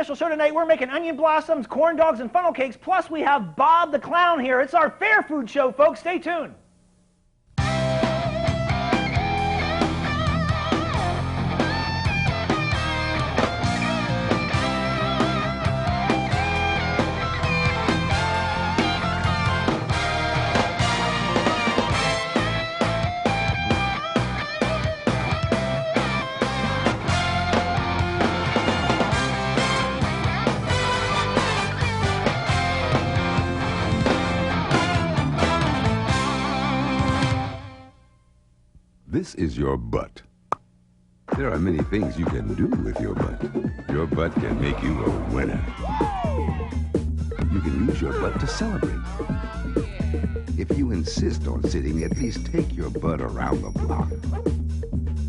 special show tonight. We're making onion blossoms, corn dogs, and funnel cakes. Plus, we have Bob the Clown here. It's our fair food show, folks. Stay tuned. This is your butt. There are many things you can do with your butt. Your butt can make you a winner. You can use your butt to celebrate. If you insist on sitting, at least take your butt around the block.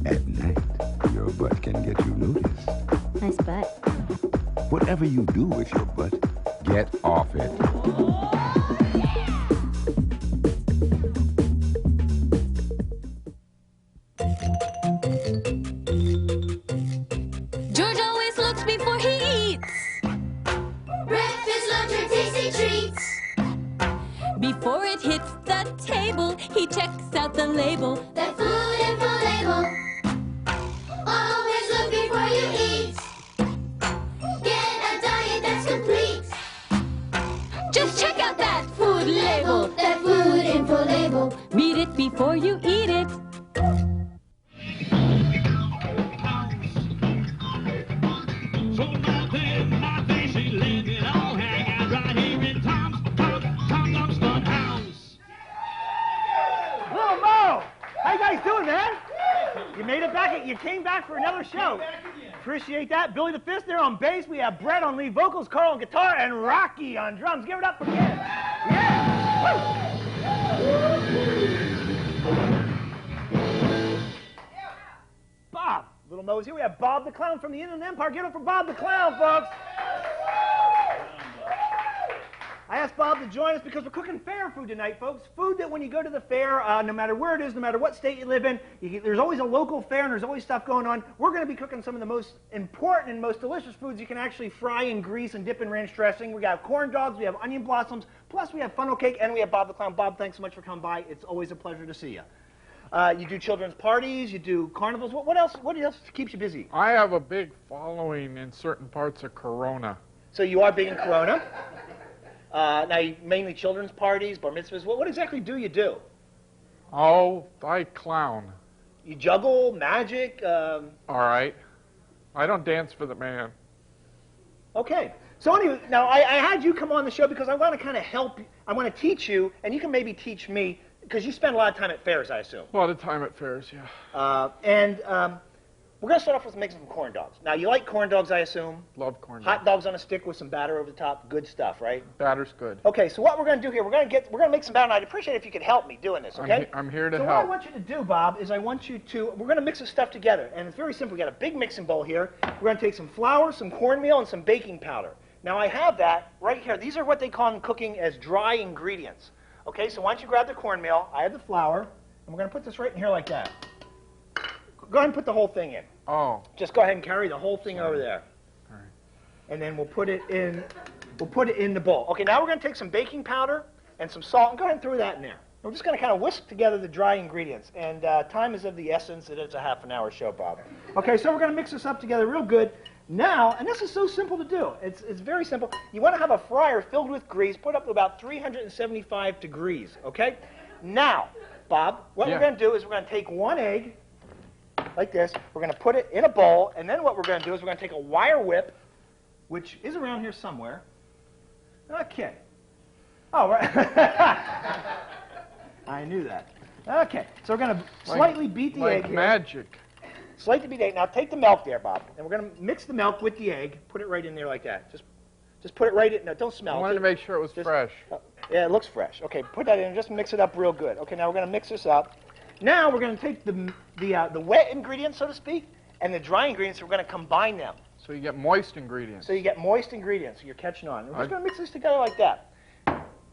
At night, your butt can get you noticed. Nice butt. Whatever you do with your butt, get off it. George always looks before he eats. Breakfast, lunch, or tasty treats. Before it hits the table, he checks out the label. That food info label. Always look before you eat. Get a diet that's complete. Just check out that food label. That food info label. Read it before you eat it. You came back for another show. Appreciate that. Billy the Fist there on bass. We have Brett on lead vocals, Carl on guitar, and Rocky on drums. Give it up for kids. Yeah! Woo! Bob, Little Mo's here. We have Bob the Clown from the Inland Empire. Give it up for Bob the Clown, folks. I asked Bob to join us because we're cooking fair food tonight, folks. Food that when you go to the fair, no matter where it is, no matter what state you live in, there's always a local fair and there's always stuff going on. We're going to be cooking some of the most important and most delicious foods you can actually fry in grease and dip in ranch dressing. We got corn dogs, we have onion blossoms, plus we have funnel cake, and we have Bob the Clown. Bob, thanks so much for coming by. It's always a pleasure to see you. You do children's parties, you do carnivals. What else keeps you busy? I have a big following in certain parts of Corona. So you are big in Corona. Now, mainly children's parties, bar mitzvahs. What exactly do you do? Oh, thy clown. You juggle, magic? All right. I don't dance for the man. Okay. So anyway, now I had you come on the show because I want to kind of help you. I want to teach you, and you can maybe teach me, because you spend a lot of time at fairs, I assume. A lot of time at fairs, yeah. We're going to start off with making some corn dogs. Now, you like corn dogs, I assume? Love corn dogs. Hot dogs on a stick with some batter over the top. Good stuff, right? Batter's good. Okay, so what we're going to do here, we're going to make some batter, and I'd appreciate it if you could help me doing this, okay? I'm here to help. So what I want you to do, Bob, is we're going to mix this stuff together, and it's very simple. We got a big mixing bowl here. We're going to take some flour, some cornmeal, and some baking powder. Now, I have that right here. These are what they call in cooking as dry ingredients. Okay, so why don't you grab the cornmeal, I have the flour, and we're going to put this right in here like that. Go ahead and put the whole thing in. Oh. Just go ahead and carry the whole thing over there. All right. And then we'll put it in the bowl. Okay, now we're going to take some baking powder and some salt and go ahead and throw that in there. We're just going to kind of whisk together the dry ingredients. And time is of the essence. It is a half-an-hour show, Bob. Okay, so we're going to mix this up together real good. Now, and this is so simple to do. It's very simple. You want to have a fryer filled with grease, put up to about 375 degrees, okay? Now, Bob, what we're going to do is we're going to take one egg, like this. We're going to put it in a bowl, and then what we're going to do is we're going to take a wire whip, which is around here somewhere. Okay. Oh, right. I knew that. Okay, so we're going to slightly beat the egg here. Like magic. Slightly beat the egg. Now take the milk there, Bob, and we're going to mix the milk with the egg. Put it right in there like that. Just put it right in. No, don't smell it. I wanted to make sure it was fresh. Yeah, it looks fresh. Okay, put that in and just mix it up real good. Okay, now we're going to mix this up. Now we're going to take the wet ingredients, so to speak, and the dry ingredients, we're going to combine them. So you get moist ingredients. So you get moist ingredients, so you're catching on. We're just going to mix this together like that.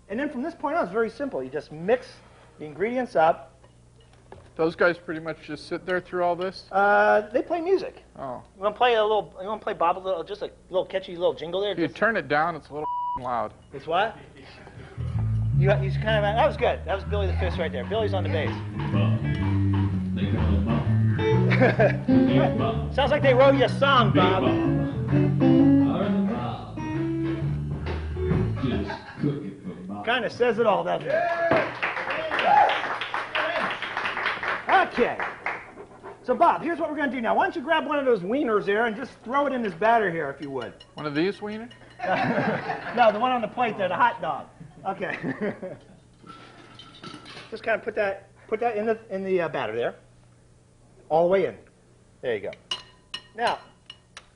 And then from this point on, it's very simple. You just mix the ingredients up Those guys pretty much just sit there through all this? They play music. Oh. You want to play a little? You want to play Bob a little? Just a little catchy little jingle there. If you Just, turn it down, it's a little loud. it's what? You kind of. That was good. That was Billy the Fist right there. Billy's on the bass. Sounds like they wrote you a song, Bob. Kind of says it all, doesn't it? Okay. So, Bob, here's what we're going to do now. Why don't you grab one of those wieners there and just throw it in this batter here, if you would. One of these wieners? No, the one on the plate there, the hot dog. Okay. Just kind of put that in the batter there. All the way in. There you go. Now,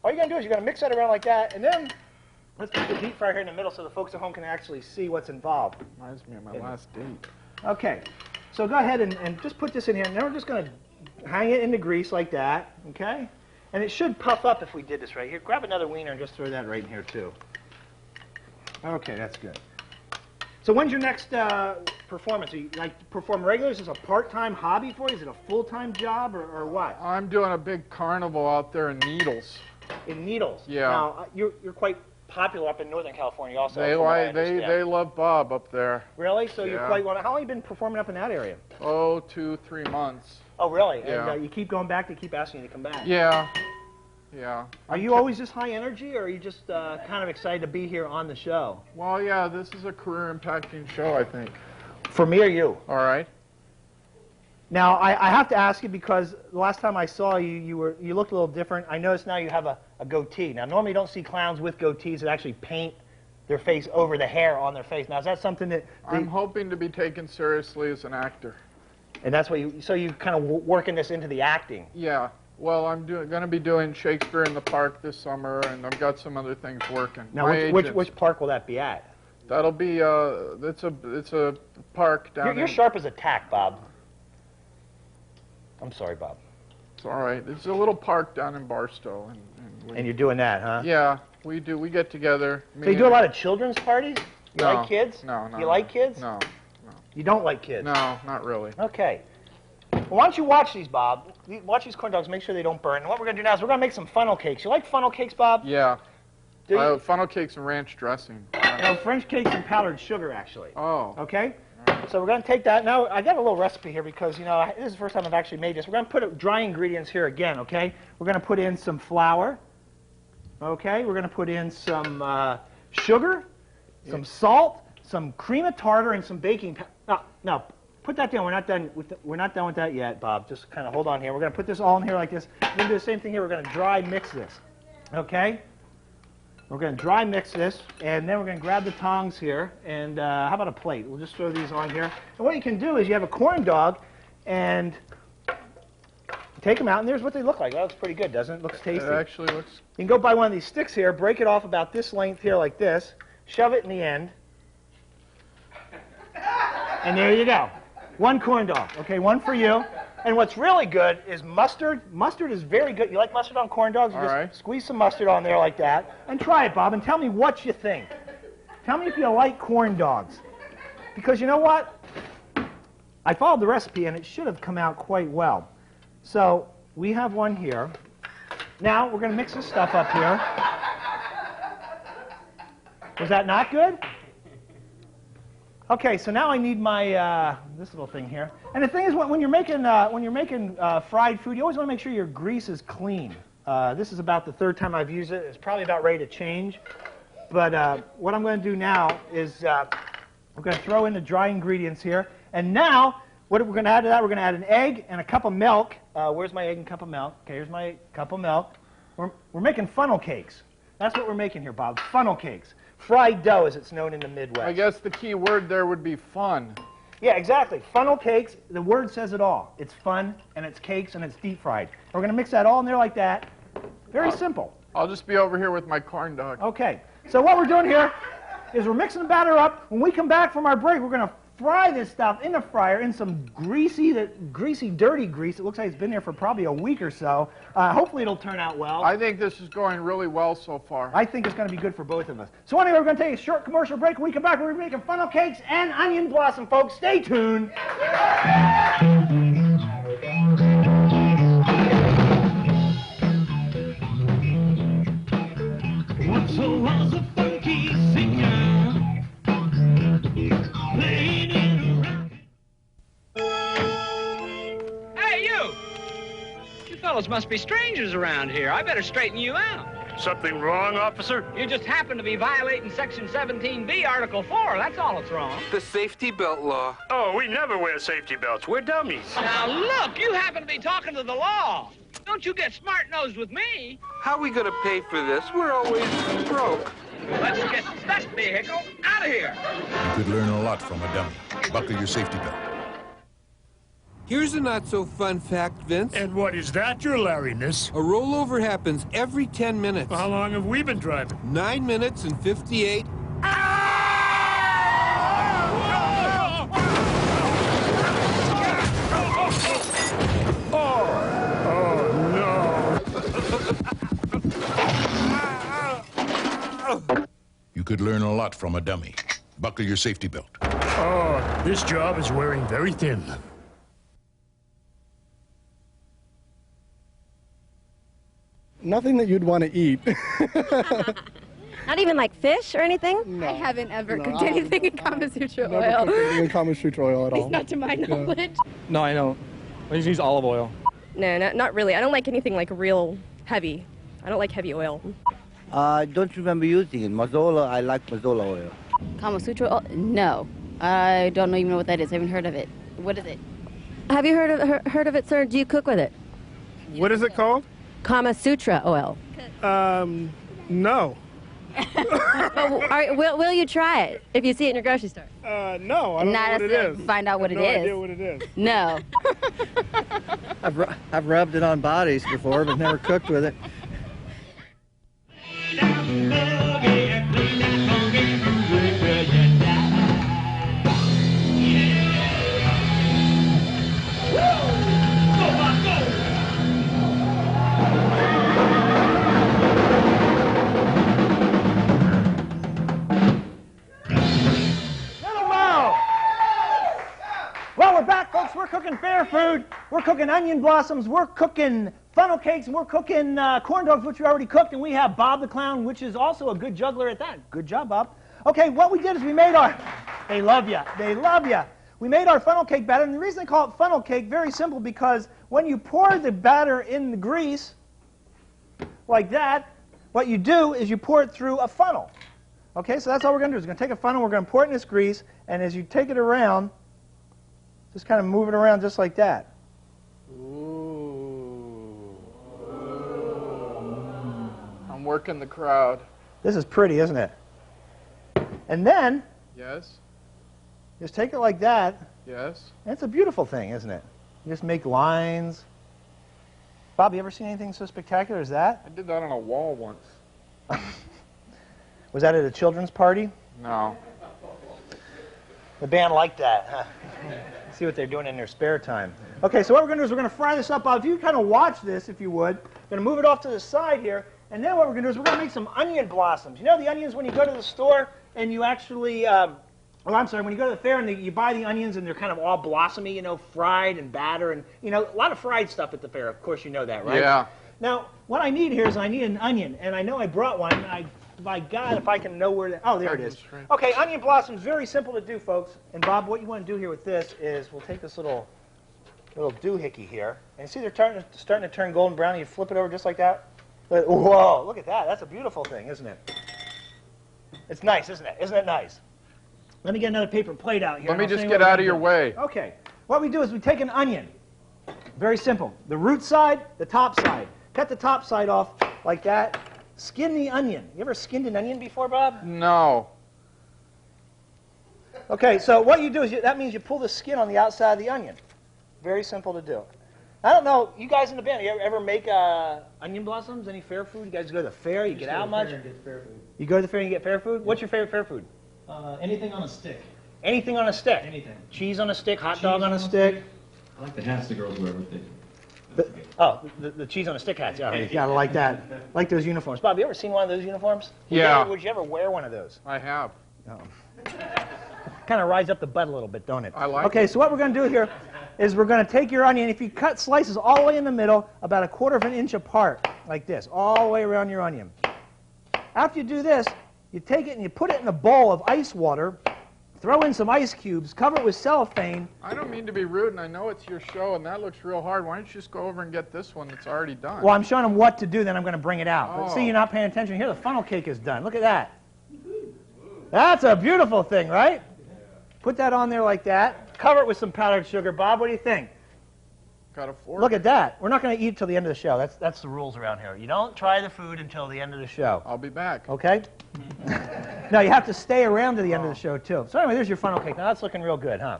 all you're going to do is you're going to mix that around like that, and then let's put the deep fryer here in the middle so the folks at home can actually see what's involved. Reminds me of my last date. Okay. So go ahead and just put this in here, and then we're just going to hang it in the grease like that, okay? And it should puff up if we did this right here. Grab another wiener and just throw that right in here, too. Okay, that's good. So when's your next performance? Are you like to perform regularly? Is this a part-time hobby for you? Is it a full-time job or what? I'm doing a big carnival out there in Needles. In Needles. Yeah. Now you're quite popular up in Northern California also. They love Bob up there. Really? So you're Yeah. quite well. How long have you been performing up in that area? Oh, 2-3 months. Oh, really? Yeah. And you keep going back. They keep asking you to come back. Yeah. Yeah. Are you always this high energy, or are you just kind of excited to be here on the show? Well, yeah, this is a career-impacting show, I think. For me or you? All right. Now, I have to ask you because the last time I saw you, you looked a little different. I noticed now you have a goatee. Now, normally you don't see clowns with goatees that actually paint their face over the hair on their face. Now, is that something that... I'm hoping to be taken seriously as an actor. And that's what you kind of working this into the acting. Yeah. Well, I'm going to be doing Shakespeare in the Park this summer, and I've got some other things working. Now, which park will that be at? That'll be it's a park down. You're sharp as a tack, Bob. I'm sorry, Bob. It's all right. It's a little park down in Barstow, And you're doing that, huh? Yeah, we do. We get together. So you do a lot of children's parties? You No, like kids? no, no. You like kids? No, You don't like kids? no, not really. Okay. Well, why don't you watch these, Bob? Watch these corn dogs. Make sure they don't burn. And what we're going to do now is we're going to make some funnel cakes. You like funnel cakes, Bob? Yeah. Do you? Funnel cakes and ranch dressing. No, French cakes and powdered sugar, actually. Oh. Okay? So we're going to take that. Now, I got a little recipe here because, you know, this is the first time I've actually made this. We're going to put dry ingredients here again, okay? We're going to put in some flour. Okay? We're going to put in some sugar, some salt, some cream of tartar, and some baking powder. No, put that down. We're not done with that yet, Bob. Just kind of hold on here. We're going to put this all in here like this. We're going to do the same thing here. We're going to dry mix this. Okay? We're going to dry mix this, and then we're going to grab the tongs here, and how about a plate? We'll just throw these on here. And what you can do is you have a corn dog, and take them out, and there's what they look like. That looks pretty good, doesn't it? Looks tasty. It actually looks. You can go buy one of these sticks here, break it off about this length here like this, shove it in the end, and there you go. One corn dog. Okay, one for you. And what's really good is mustard. Mustard is very good. You like mustard on corn dogs? You All just right. squeeze some mustard on there like that. And try it, Bob, and tell me what you think. Tell me if you like corn dogs. Because you know what? I followed the recipe, and it should have come out quite well. So we have one here. Now we're going to mix this stuff up here. Was that not good? Okay, so now I need my this little thing here. And the thing is, when you're making fried food, you always want to make sure your grease is clean. This is about the third time I've used it. It's probably about ready to change. But what I'm going to do now is we're going to throw in the dry ingredients here. And now, what we're going to add to that, we're going to add an egg and a cup of milk. Where's my egg and cup of milk? Okay, here's my cup of milk. We're making funnel cakes. That's what we're making here, Bob. Funnel cakes. Fried dough, as it's known in the Midwest. I guess the key word there would be fun. Yeah, exactly. Funnel cakes, the word says it all. It's fun, and it's cakes, and it's deep fried. We're going to mix that all in there like that. Very simple. I'll just be over here with my corn dog. Okay, so what we're doing here is we're mixing the batter up. When we come back from our break, we're going to fry this stuff in the fryer in some greasy, dirty grease. It looks like it's been there for probably a week or so. Hopefully it'll turn out well. I think this is going really well so far. I think it's going to be good for both of us. So anyway, we're going to take a short commercial break. When we come back, we're going to be making funnel cakes and onion blossom, folks. Stay tuned. fellows must be strangers around here. I better straighten you out. Something wrong, officer? You just happen to be violating Section 17B, Article 4. That's all that's wrong. The safety belt law. Oh, we never wear safety belts. We're dummies. Now, look, you happen to be talking to the law. Don't you get smart-nosed with me. How are we going to pay for this? We're always broke. Let's get that vehicle out of here. You could learn a lot from a dummy. Buckle your safety belt. Here's a not-so-fun fact, Vince. And what is that, your Larryness? A rollover happens every 10 minutes. How long have we been driving? 9 minutes and 58. You could learn a lot from a dummy. Buckle your safety belt. Oh, this job is wearing very thin. Nothing that you'd want to eat. Not even like fish or anything? No. I haven't ever No, cooked anything in Kama Sutra Never oil. cooked anything in Kama Sutra oil at all. Not to my knowledge. No, I don't. I just use olive oil. No, not really. I don't like anything like real heavy. I don't like heavy oil. I don't remember using it. Mazola, I like Mazola oil. Kama Sutra oil? No. I don't even know what that is. I haven't heard of it. What is it? Have you heard of it, sir? Do you cook with it? What is it called? Kama Sutra oil. No. Will you try it if you see it in your grocery store? No, I don't know what it is. Find out what it no is. idea what it is. No. I've rubbed it on bodies before, but never cooked with it. Well, we're back, folks. We're cooking fair food. We're cooking onion blossoms. We're cooking funnel cakes. And we're cooking corn dogs, which we already cooked. And we have Bob the Clown, which is also a good juggler at that. Good job, Bob. Okay, what we did is we made our... They love you. They love you. We made our funnel cake batter. And the reason they call it funnel cake, very simple, because when you pour the batter in the grease, like that, what you do is you pour it through a funnel. Okay, so that's all we're going to do. We're going to take a funnel, we're going to pour it in this grease, and as you take it around, just kind of move it around just like that. Ooh. I'm working the crowd. This is pretty, isn't it? And then, Yes? just take it like that, Yes? and it's a beautiful thing, isn't it? You just make lines. Bob, you ever seen anything so spectacular as that? I did that on a wall once. Was that at a children's party? No. The band liked that, huh? See what they're doing in their spare time. Okay, so what we're going to do is we're going to fry this up. Bob, if you kind of watch this, if you would, we're going to move it off to the side here, and then what we're going to do is we're going to make some onion blossoms. You know the onions when you go to the store and you actually, when you go to the fair and you buy the onions and they're kind of all blossomy, you know, fried and batter, and, you know, a lot of fried stuff at the fair. Of course you know that, right? Yeah. Now, what I need here is I need an onion, and I know I brought one. My God, if I can know where oh, there it is. Okay, onion blossoms, very simple to do, folks. And Bob, what you want to do here with this is we'll take this little doohickey here, and see they're starting to turn golden brown, and you flip it over just like that. Whoa, look at that. That's a beautiful thing, isn't it? It's nice, isn't it? Isn't it nice? Let me get another paper plate out here. Let me just get out of your way. Okay. What we do is we take an onion. Very simple. The root side, the top side. Cut the top side off like that. Skin the onion. You ever skinned an onion before, Bob? No. Okay, so what you do is that means you pull the skin on the outside of the onion. Very simple to do. I don't know, you guys in the band, you ever make onion blossoms? Any fair food? You guys go to the fair? You get out much? You go to the fair and you get fair food? What's your favorite fair food? Anything on a stick. Anything on a stick? Anything. Cheese on a stick, hot dog on a stick? I like the hats the girls wear with it. The cheese on a stick hats. Yeah, you gotta like that. Like those uniforms. Bob, you ever seen one of those uniforms? Yeah. Would you ever wear one of those? I have. Kind of rides up the butt a little bit, don't it? I like Okay, it. so what we're going to do here is we're going to take your onion. If you cut slices all the way in the middle, about 1/4 inch apart, like this, all the way around your onion. After you do this, you take it and you put it in a bowl of ice water throw in some ice cubes, cover it with cellophane. I don't mean to be rude, and I know it's your show, and that looks real hard. Why don't you just go over and get this one that's already done? Well, I'm showing them what to do, then I'm going to bring it out. But see, Oh. you're not paying attention. Here, the funnel cake is done. Look at that. That's a beautiful thing, right? Put that on there like that. Cover it with some powdered sugar. Bob, what do you think? Got a fork? Look at that. We're not going to eat till the end of the show. That's the rules around here. You don't try the food until the end of the show. I'll be back. Okay? No, you have to stay around to the end of the show, too. So anyway, there's your funnel cake. Now, that's looking real good, huh?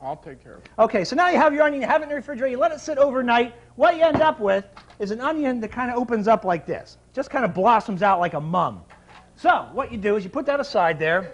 I'll take care of it. Okay, so now you have your onion. You have it in the refrigerator. You let it sit overnight. What you end up with is an onion that kind of opens up like this. Just kind of blossoms out like a mum. So what you do is you put that aside there.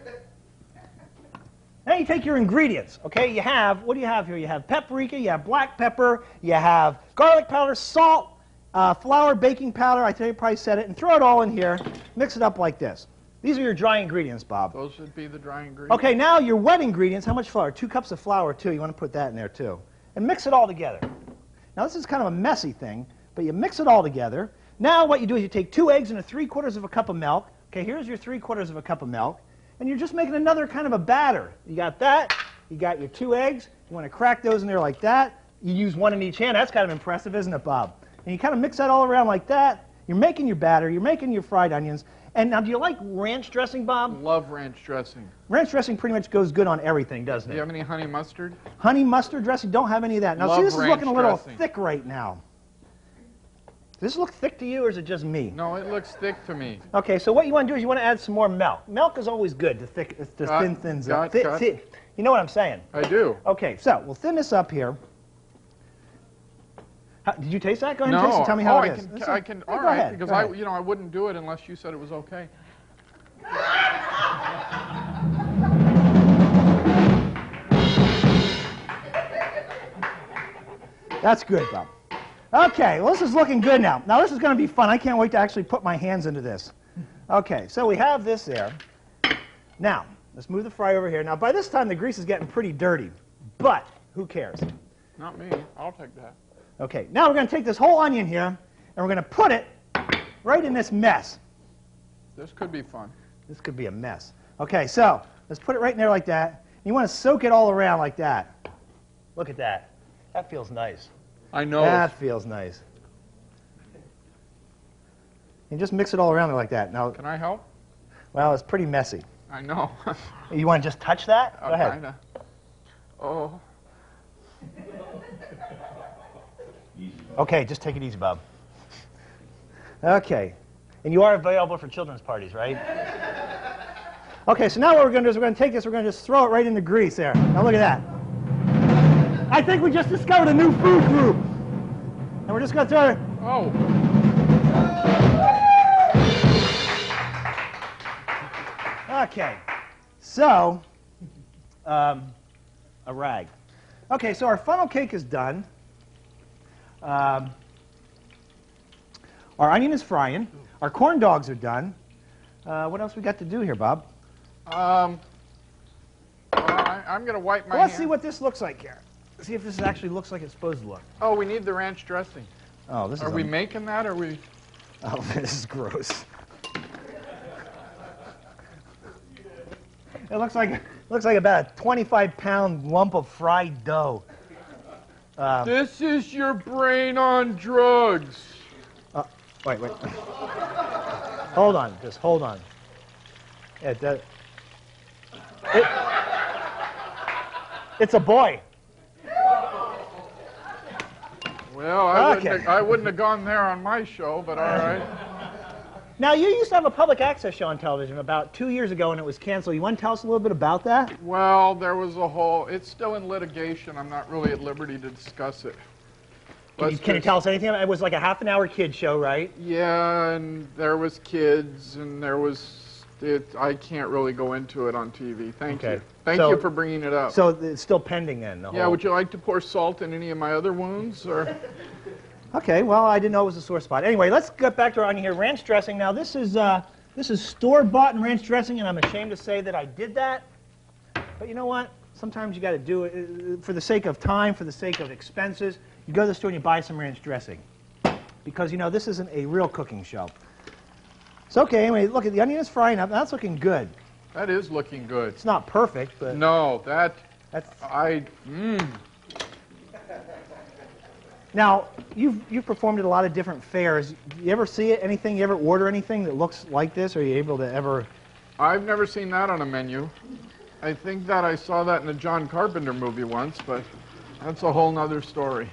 Now you take your ingredients, okay? You have, what do you have here? You have paprika, you have black pepper, you have garlic powder, salt, flour, baking powder. I tell you, probably said it. And throw it all in here. Mix it up like this. These are your dry ingredients, Bob. Those should be the dry ingredients. Okay, now your wet ingredients. How much flour? 2 cups of flour, too. You want to put that in there, too. And mix it all together. Now, this is kind of a messy thing, but you mix it all together. Now what you do is you take 2 eggs and 3/4 of a cup of milk. Okay, here's your 3/4 of a cup of milk. And you're just making another kind of a batter. You got that. You got your 2 eggs. You want to crack those in there like that. You use 1 in each hand. That's kind of impressive, isn't it, Bob? And you kind of mix that all around like that. You're making your batter. You're making your fried onions. And now, do you like ranch dressing, Bob? Love ranch dressing. Ranch dressing pretty much goes good on everything, doesn't it? Do you have any honey mustard? Honey mustard dressing? Don't have any of that. Now, Love see, this is ranch looking a little dressing. thick right now. Does this look thick to you, or is it just me? No, it looks thick to me. Okay, so what you want to do is you want to add some more milk. Milk is always good to thin things up. got. You know what I'm saying? I do. Okay, so we'll thin this up here. Did you taste that? Go ahead and No. taste it. Tell me how Oh, it is. I can. Go All right, ahead, because go ahead. I wouldn't do it unless you said it was okay. That's good, Bob. Okay, well, this is looking good now. Now, this is going to be fun. I can't wait to actually put my hands into this. Okay, so we have this there. Now, let's move the fry over here. Now, by this time, the grease is getting pretty dirty, but who cares? Not me. I'll take that. Okay, now we're going to take this whole onion here, and we're going to put it right in this mess. This could be fun. This could be a mess. Okay, so let's put it right in there like that. You want to soak it all around like that. Look at that. That feels nice. I know. That feels nice. And just mix it all around there like that. Now, Can I help? well, it's pretty messy. I know. You want to just touch that? Go ahead. Kinda. Oh. Okay, just take it easy, Bob. Okay. And you are available for children's parties, right? Okay, so now what we're going to do is we're going to take this, we're going to just throw it right in the grease there. Now look at that. I think we just discovered a new food group. And we're just going to throw it. Oh. Okay. So, a rag. Okay, so our funnel cake is done. Our onion is frying. Our corn dogs are done. What else we got to do here, Bob? I'm going to wipe my Well, let's hands. see what this looks like here. See if this actually looks like it's supposed to look. Oh, we need the ranch dressing. Oh, this Are is we making that, or are we... Oh, this is gross. It looks like about a 25-pound lump of fried dough. This is your brain on drugs. Wait. Hold on, just hold on. It's a boy. Well, I wouldn't have gone there on my show, but all right. Now, you used to have a public access show on television about 2 years ago, and it was canceled. You want to tell us a little bit about that? Well, there was a whole... It's still in litigation. I'm not really at liberty to discuss it. Can you tell us anything? It was like a half-an-hour kid show, right? Yeah, and there was kids, and there was... I can't really go into it on TV. Thank you. Thank you for bringing it up. So it's still pending then? Yeah, would you like to pour salt in any of my other wounds? Or? Okay, well, I didn't know it was a sore spot. Anyway, let's get back to our onion here. Ranch dressing. Now, this is store-bought ranch dressing, and I'm ashamed to say that I did that. But you know what? Sometimes you got to do it for the sake of time, for the sake of expenses. You go to the store and you buy some ranch dressing. Because, you know, this isn't a real cooking show. So, okay, anyway, look, the onion is frying up. That's looking good. That is looking good. It's not perfect, but No, that's. mmm. Now, you've performed at a lot of different fairs. Do you ever see it? Anything? You ever order anything that looks like this? Are you able to ever? I've never seen that on a menu. I think that I saw that in a John Carpenter movie once, but that's a whole nother story.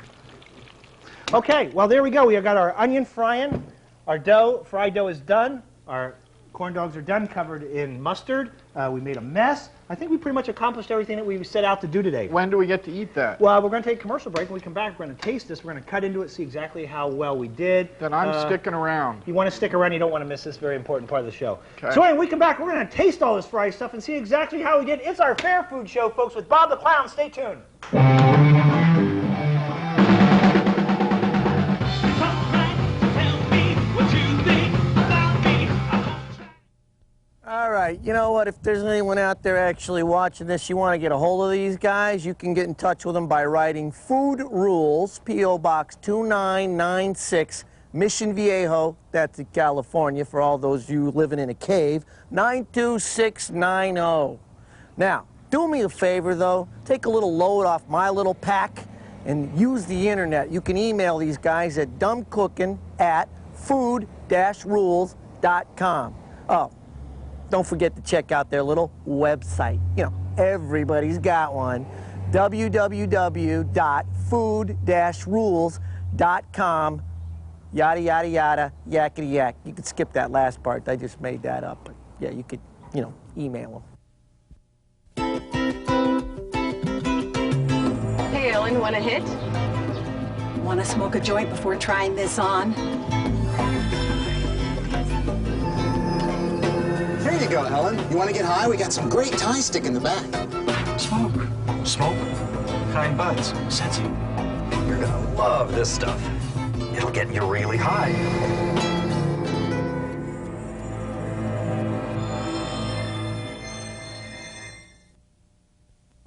Okay, well, there we go. We got our onion frying. Our fried dough is done. Our corn dogs are done, covered in mustard. We made a mess. I think we pretty much accomplished everything that we set out to do today. When do we get to eat that? Well, we're going to take a commercial break. When we come back, we're going to taste this. We're going to cut into it, see exactly how well we did. Then I'm sticking around. You want to stick around. You don't want to miss this very important part of the show. Okay. So when we come back, we're going to taste all this fried stuff and see exactly how we did. It's our Fair Food Show, folks, with Bob the Clown. Stay tuned. All right, you know what? If there's anyone out there actually watching this, you want to get a hold of these guys, you can get in touch with them by writing Food Rules, P.O. Box 2996, Mission Viejo, that's in California, for all those of you living in a cave, 92690. Now, do me a favor, though. Take a little load off my little pack and use the internet. You can email these guys at dumbcooking@food-rules.com. Oh, don't forget to check out their little website. You know, everybody's got one. www.food-rules.com. Yada, yada, yada, yakety yak. You could skip that last part. I just made that up. But yeah, you could, you know, email them. Hey, Ellen, want a hit? Want to smoke a joint before trying this on? Here you go, Ellen. You want to get high? We got some great Thai stick in the back. Smoke. Smoke. Kind buds. Sensi. You're gonna love this stuff. It'll get you really high.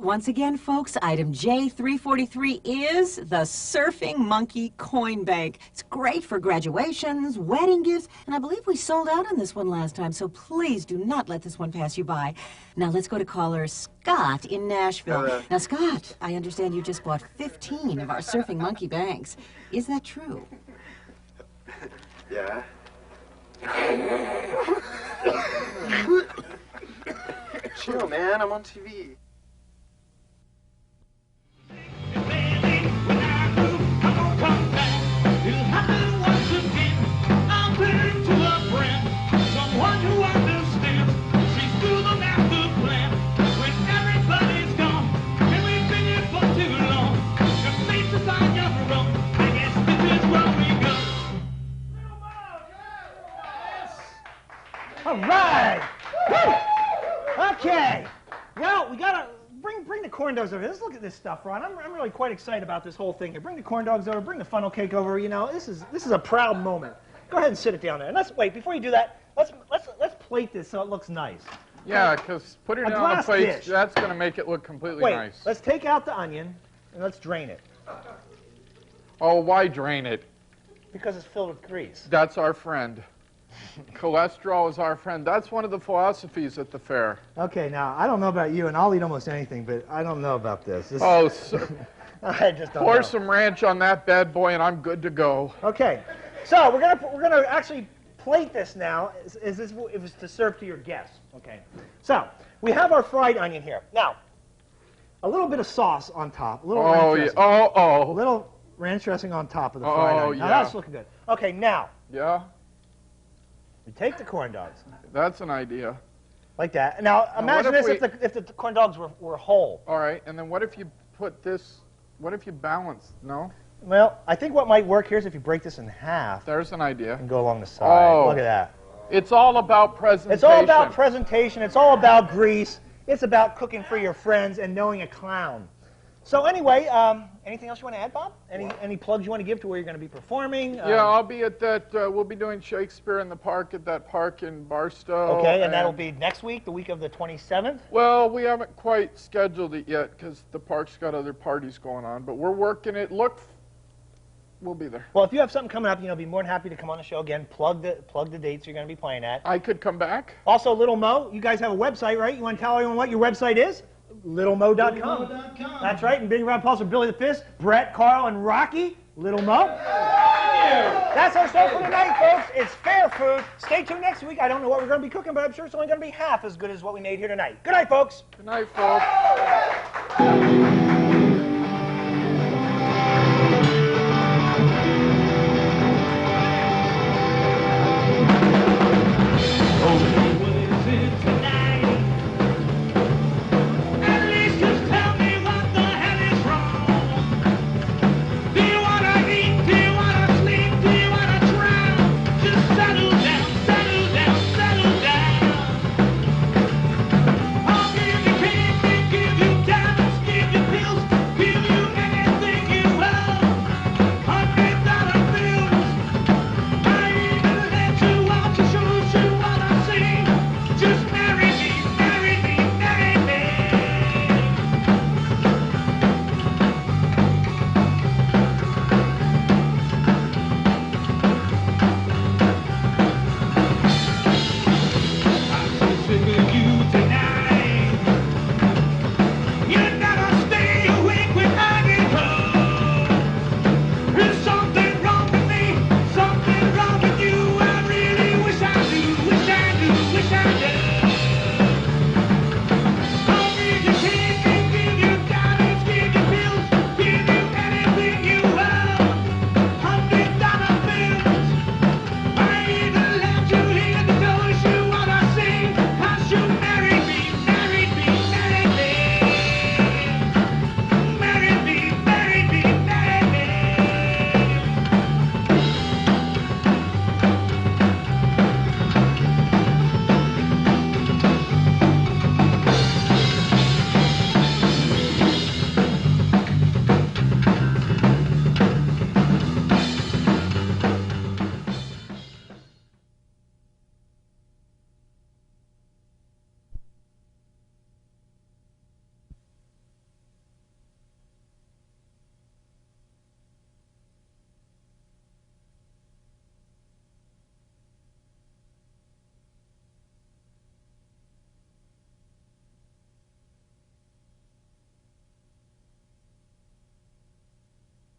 Once again, folks, item J343 is the Surfing Monkey Coin Bank. It's great for graduations, wedding gifts, and I believe we sold out on this one last time, so please do not let this one pass you by. Now let's go to caller Scott in Nashville. Hello. Now, Scott, I understand you just bought 15 of our Surfing Monkey Banks. Is that true? Yeah. Chill, man. I'm on TV. All right. Woo! Okay. Well, we gotta bring the corn dogs over. Let's look at this stuff, Ron. I'm really quite excited about this whole thing here. Bring the corn dogs over. Bring the funnel cake over. You know, this is a proud moment. Go ahead and sit it down there. And let's wait before you do that. Let's plate this so it looks nice. Yeah, because putting it on a plate, dish. that's going to make it look completely Wait, nice. let's take out the onion and let's drain it. Oh, why drain it? Because it's filled with grease. That's our friend. Cholesterol is our friend. That's one of the philosophies at the fair. Okay, now, I don't know about you, and I'll eat almost anything, but I don't know about this. Oh, I just don't pour know. some ranch on that bad boy, and I'm good to go. Okay, so we're gonna actually plate this now. Is this if it's to serve to your guests? Okay, so we have our fried onion here. Now, a little bit of sauce on top. A little ranch dressing. A little ranch dressing on top of the fried onion. Now yeah. that's looking good. Okay, now. Yeah. You take the corn dogs. That's an idea. Like that. Now imagine what this if the corn dogs were whole. All right, and then what if you put this? What if you balance? No. Well, I think what might work here is if you break this in half. There's an idea. And go along the side. Oh. Look at that. It's all about presentation. It's all about presentation. It's all about grease. It's about cooking for your friends and knowing a clown. So anyway, anything else you want to add, Bob? Any plugs you want to give to where you're going to be performing? Yeah, I'll be at that. We'll be doing Shakespeare in the Park at that park in Barstow. Okay, and that'll be next week, the week of the 27th? Well, we haven't quite scheduled it yet because the park's got other parties going on, but we're working it. Look We'll be there. Well, if you have something coming up, be more than happy to come on the show again. Plug the dates you're going to be playing at. I could come back. Also, Little Mo, you guys have a website, right? You want to tell everyone what your website is? LittleMo.com. That's right. And big round of applause for Billy the Fist, Brett, Carl, and Rocky. Little Mo. That's our show for tonight, folks. It's Fair Food. Stay tuned next week. I don't know what we're going to be cooking, but I'm sure it's only going to be half as good as what we made here tonight. Good night, folks. Good night, folks.